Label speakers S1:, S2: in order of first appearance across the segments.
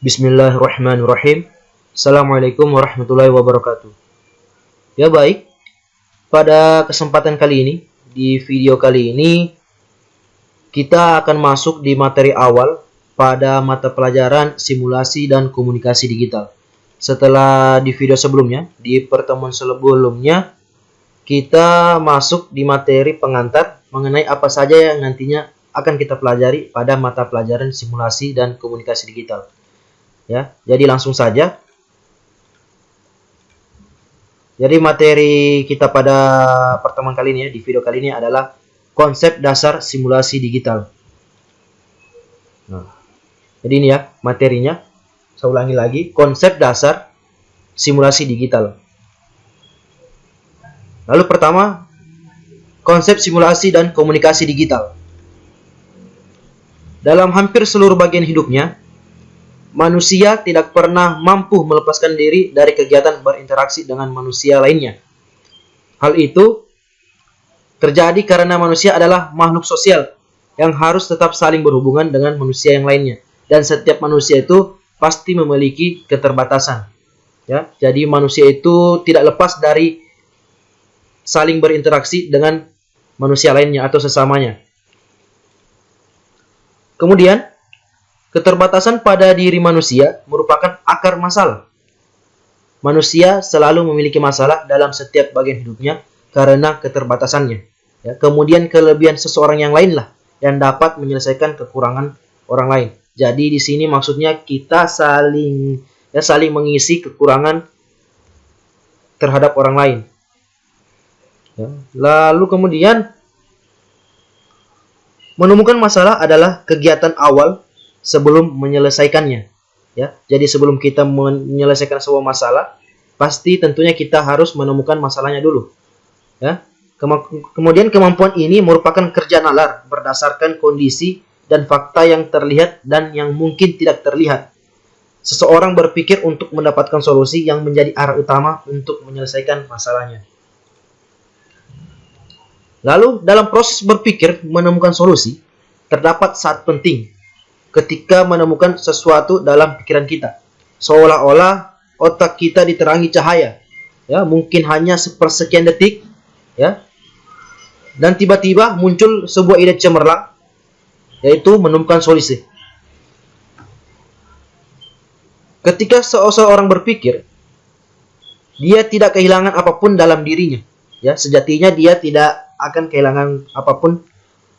S1: Bismillahirrahmanirrahim. Assalamualaikum warahmatullahi wabarakatuh. Ya baik, pada kesempatan kali ini, di video kali ini, kita akan masuk di materi awal pada mata pelajaran simulasi dan komunikasi digital. Setelah di video sebelumnya, di pertemuan sebelumnya, kita masuk di materi pengantar mengenai apa saja yang nantinya akan kita pelajari pada mata pelajaran simulasi dan komunikasi digital. Ya, jadi langsung saja. Jadi materi kita pada pertemuan kali ini, di video kali ini adalah konsep dasar simulasi digital. Nah, jadi ini ya materinya. Saya ulangi lagi, konsep dasar simulasi digital. Lalu pertama, konsep simulasi dan komunikasi digital. Dalam hampir seluruh bagian hidupnya, manusia tidak pernah mampu melepaskan diri dari kegiatan berinteraksi dengan manusia lainnya. Hal itu terjadi karena manusia adalah makhluk sosial yang harus tetap saling berhubungan dengan manusia yang lainnya. Dan setiap manusia itu pasti memiliki keterbatasan. Ya, jadi manusia itu tidak lepas dari saling berinteraksi dengan manusia lainnya atau sesamanya. Kemudian, keterbatasan pada diri manusia merupakan akar masalah. Manusia selalu memiliki masalah dalam setiap bagian hidupnya karena keterbatasannya. Ya, kemudian kelebihan seseorang yang lainlah yang dapat menyelesaikan kekurangan orang lain. Jadi di sini maksudnya kita saling mengisi kekurangan terhadap orang lain. Ya, lalu kemudian menemukan masalah adalah kegiatan awal sebelum menyelesaikannya. Ya, jadi sebelum kita menyelesaikan sebuah masalah, pasti tentunya kita harus menemukan masalahnya dulu. Ya, kemudian kemampuan ini merupakan kerja nalar berdasarkan kondisi dan fakta yang terlihat dan yang mungkin tidak terlihat. Seseorang berpikir untuk mendapatkan solusi yang menjadi arah utama untuk menyelesaikan masalahnya. Lalu dalam proses berpikir menemukan solusi, terdapat saat penting ketika menemukan sesuatu dalam pikiran kita. Seolah-olah otak kita diterangi cahaya. Ya, mungkin hanya sepersekian detik, ya. Dan tiba-tiba muncul sebuah ide cemerlang, yaitu menemukan solusi. Ketika seseorang berpikir, dia tidak kehilangan apapun dalam dirinya. Ya, sejatinya dia tidak akan kehilangan apapun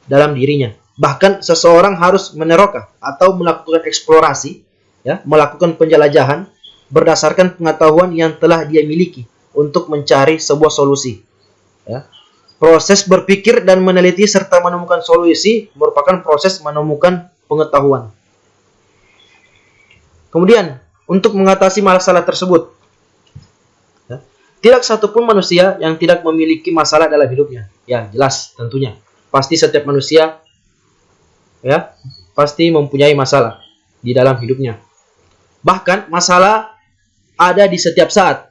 S1: dalam dirinya. Bahkan seseorang harus meneroka atau melakukan eksplorasi, ya, melakukan penjelajahan berdasarkan pengetahuan yang telah dia miliki untuk mencari sebuah solusi. Ya. Proses berpikir dan meneliti serta menemukan solusi merupakan proses menemukan pengetahuan. Kemudian, untuk mengatasi masalah tersebut, ya, tidak satupun manusia yang tidak memiliki masalah dalam hidupnya. Ya, jelas tentunya. Pasti setiap manusia, ya, pasti mempunyai masalah di dalam hidupnya. Bahkan masalah ada di setiap saat.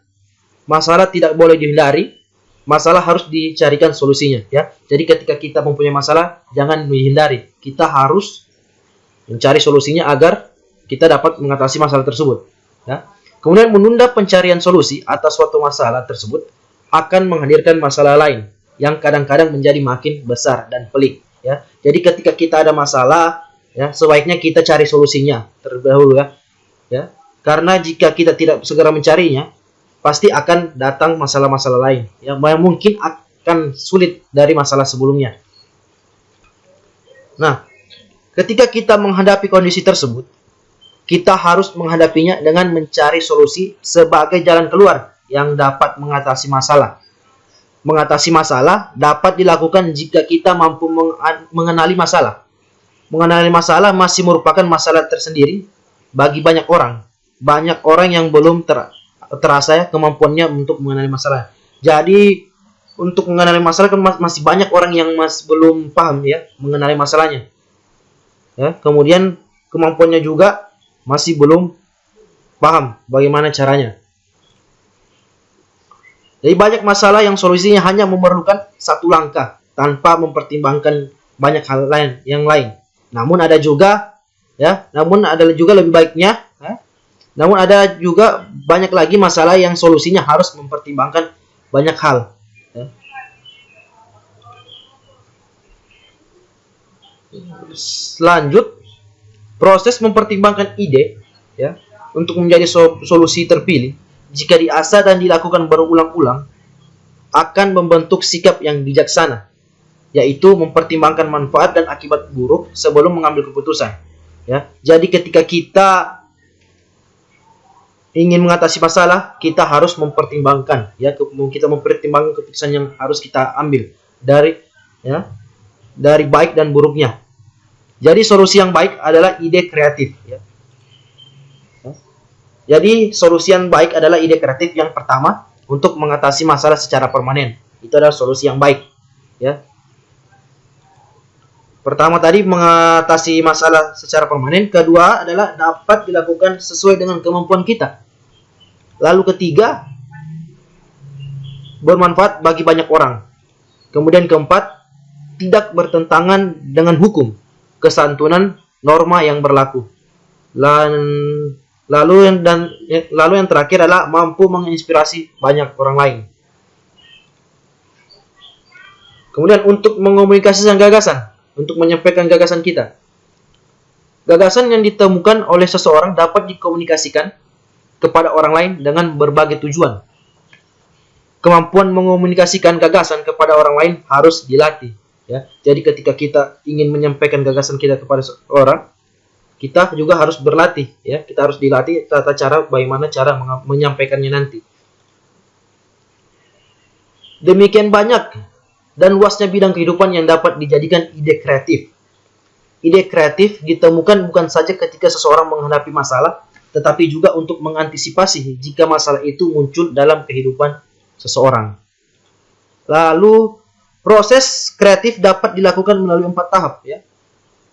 S1: Masalah tidak boleh dihindari, masalah harus dicarikan solusinya, ya. Jadi ketika kita mempunyai masalah, jangan dihindari. Kita harus mencari solusinya agar kita dapat mengatasi masalah tersebut, ya. Kemudian menunda pencarian solusi atas suatu masalah tersebut akan menghadirkan masalah lain yang kadang-kadang menjadi makin besar dan pelik. Ya, jadi ketika kita ada masalah, ya, sebaiknya kita cari solusinya terlebih dahulu, ya. Ya, karena jika kita tidak segera mencarinya, pasti akan datang masalah-masalah lain, ya, yang mungkin akan sulit dari masalah sebelumnya. Nah, ketika kita menghadapi kondisi tersebut, kita harus menghadapinya dengan mencari solusi sebagai jalan keluar yang dapat mengatasi masalah. Mengatasi masalah dapat dilakukan jika kita mampu mengenali masalah. Mengenali masalah masih merupakan masalah tersendiri bagi banyak orang. Banyak orang yang belum terasa, ya, kemampuannya untuk mengenali masalah. Jadi untuk mengenali masalah kan masih banyak orang yang masih belum paham, ya, mengenali masalahnya. Ya, kemudian kemampuannya juga masih belum paham bagaimana caranya. Jadi banyak masalah yang solusinya hanya memerlukan satu langkah tanpa mempertimbangkan banyak hal lain yang lain. Namun ada juga lebih baiknya Namun ada juga banyak lagi masalah yang solusinya harus mempertimbangkan banyak hal. Ya. Selanjut, proses mempertimbangkan ide ya untuk menjadi solusi terpilih jika diasah dan dilakukan berulang-ulang akan membentuk sikap yang bijaksana, yaitu mempertimbangkan manfaat dan akibat buruk sebelum mengambil keputusan. Ya, jadi ketika kita ingin mengatasi masalah, kita harus mempertimbangkan, ya, kita mempertimbangkan keputusan yang harus kita ambil dari baik dan buruknya. Jadi solusi yang baik adalah ide kreatif. Ya. Jadi solusi yang baik adalah ide kreatif yang pertama untuk mengatasi masalah secara permanen. Itu adalah solusi yang baik. Ya. Pertama tadi mengatasi masalah secara permanen. Kedua adalah dapat dilakukan sesuai dengan kemampuan kita. Lalu ketiga, bermanfaat bagi banyak orang. Kemudian keempat, tidak bertentangan dengan hukum, kesantunan, norma yang berlaku. Lalu yang terakhir adalah mampu menginspirasi banyak orang lain. Kemudian untuk mengomunikasikan gagasan, untuk menyampaikan gagasan kita. Gagasan yang ditemukan oleh seseorang dapat dikomunikasikan kepada orang lain dengan berbagai tujuan. Kemampuan mengomunikasikan gagasan kepada orang lain harus dilatih. Ya. Jadi ketika kita ingin menyampaikan gagasan kita kepada seseorang, kita juga harus berlatih. Ya. Kita harus dilatih tata cara bagaimana cara menyampaikannya nanti. Demikian banyak dan luasnya bidang kehidupan yang dapat dijadikan ide kreatif. Ide kreatif ditemukan bukan saja ketika seseorang menghadapi masalah, tetapi juga untuk mengantisipasi jika masalah itu muncul dalam kehidupan seseorang. Lalu, proses kreatif dapat dilakukan melalui 4 tahap. Ya.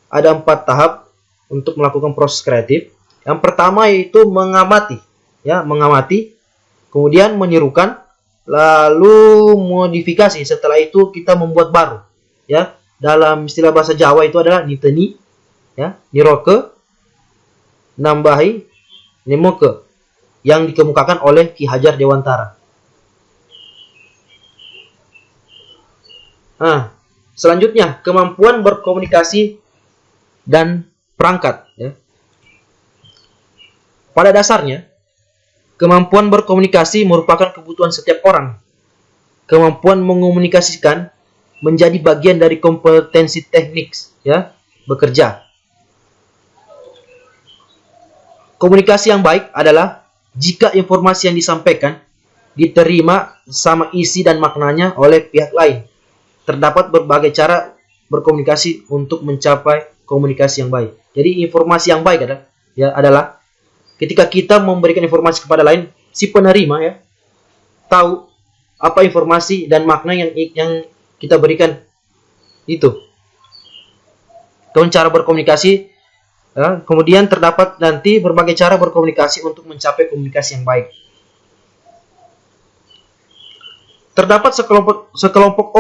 S1: Ada 4 tahap untuk melakukan proses kreatif. Yang pertama yaitu mengamati. Ya, mengamati, kemudian menirukan, lalu modifikasi. Setelah itu kita membuat baru. Ya, dalam istilah bahasa Jawa itu adalah niteni, ya, niroke, nambahi, nemoke, yang dikemukakan oleh Ki Hajar Dewantara. Nah, selanjutnya kemampuan berkomunikasi dan perangkat. Ya. Pada dasarnya, kemampuan berkomunikasi merupakan kebutuhan setiap orang. Kemampuan mengomunikasikan menjadi bagian dari kompetensi teknik, ya, bekerja. Komunikasi yang baik adalah jika informasi yang disampaikan diterima sama isi dan maknanya oleh pihak lain. Terdapat berbagai cara berkomunikasi untuk mencapai komunikasi yang baik. Jadi informasi yang baik adalah ketika kita memberikan informasi kepada lain, si penerima ya tahu apa informasi dan makna yang kita berikan itu. Dengan cara berkomunikasi, ya, kemudian terdapat nanti berbagai cara berkomunikasi untuk mencapai komunikasi yang baik. Terdapat sekelompok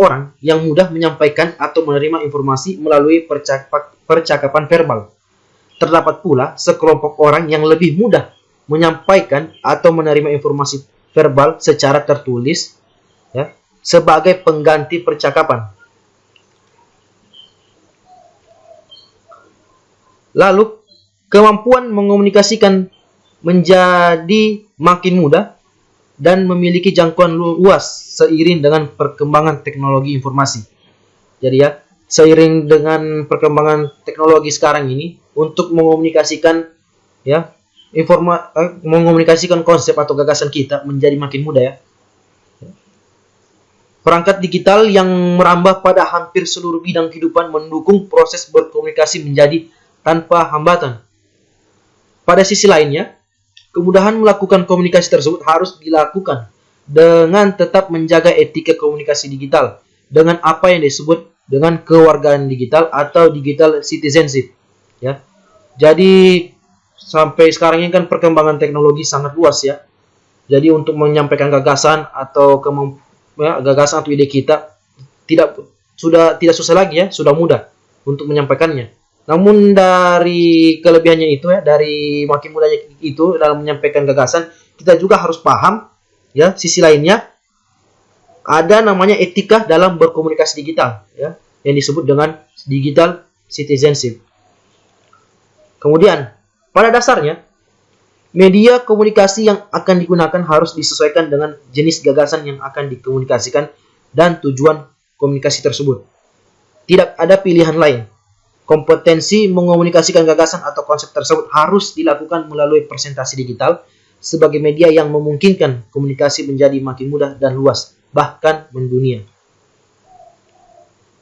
S1: orang yang mudah menyampaikan atau menerima informasi melalui percakapan verbal. Terdapat pula sekelompok orang yang lebih mudah menyampaikan atau menerima informasi verbal secara tertulis, ya, sebagai pengganti percakapan. Lalu, kemampuan mengomunikasikan menjadi makin mudah dan memiliki jangkauan luas seiring dengan perkembangan teknologi informasi. Jadi ya, seiring dengan perkembangan teknologi sekarang ini, untuk mengomunikasikan ya mengomunikasikan konsep atau gagasan kita menjadi makin mudah ya. Perangkat digital yang merambah pada hampir seluruh bidang kehidupan mendukung proses berkomunikasi menjadi tanpa hambatan. Pada sisi lainnya, kemudahan melakukan komunikasi tersebut harus dilakukan dengan tetap menjaga etika komunikasi digital dengan apa yang disebut dengan kewargaan digital atau digital citizenship. Ya, jadi sampai sekarang ini kan perkembangan teknologi sangat luas ya. Jadi untuk menyampaikan gagasan atau gagasan atau ide kita tidak susah lagi ya, sudah mudah untuk menyampaikannya. Namun dari kelebihannya itu ya, dari makin mudahnya itu dalam menyampaikan gagasan, kita juga harus paham ya sisi lainnya, ada namanya etika dalam berkomunikasi digital ya, yang disebut dengan digital citizenship. Kemudian pada dasarnya media komunikasi yang akan digunakan harus disesuaikan dengan jenis gagasan yang akan dikomunikasikan dan tujuan komunikasi tersebut. Tidak ada pilihan lain. Kompetensi mengomunikasikan gagasan atau konsep tersebut harus dilakukan melalui presentasi digital sebagai media yang memungkinkan komunikasi menjadi makin mudah dan luas, bahkan mendunia.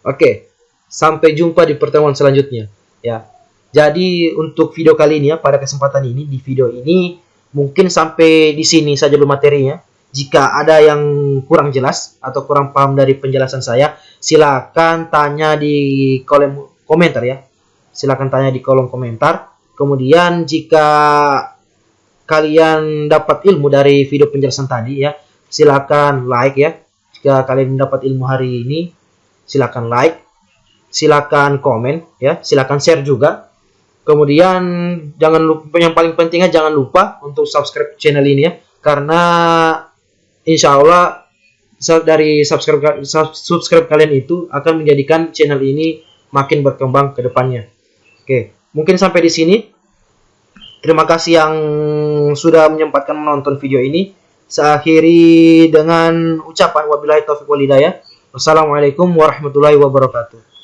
S1: Oke, sampai jumpa di pertemuan selanjutnya. Ya, jadi untuk video kali ini ya, pada kesempatan ini, di video ini mungkin sampai di sini saja dulu materinya. Jika ada yang kurang jelas atau kurang paham dari penjelasan saya, silakan tanya di kolom komentar ya. Silakan tanya di kolom komentar. Kemudian jika kalian dapat ilmu dari video penjelasan tadi ya, silakan like ya. Jika kalian mendapat ilmu hari ini, silakan like, silakan komen ya, silakan share juga. Kemudian jangan lupa, yang paling pentingnya jangan lupa untuk subscribe channel ini ya, karena insya Allah dari subscribe kalian itu akan menjadikan channel ini makin berkembang ke depannya. Oke, mungkin sampai di sini. Terima kasih yang sudah menyempatkan menonton video ini. Saya akhiri dengan ucapan wabillahi taufiq wal hidayah. Wassalamualaikum warahmatullahi wabarakatuh.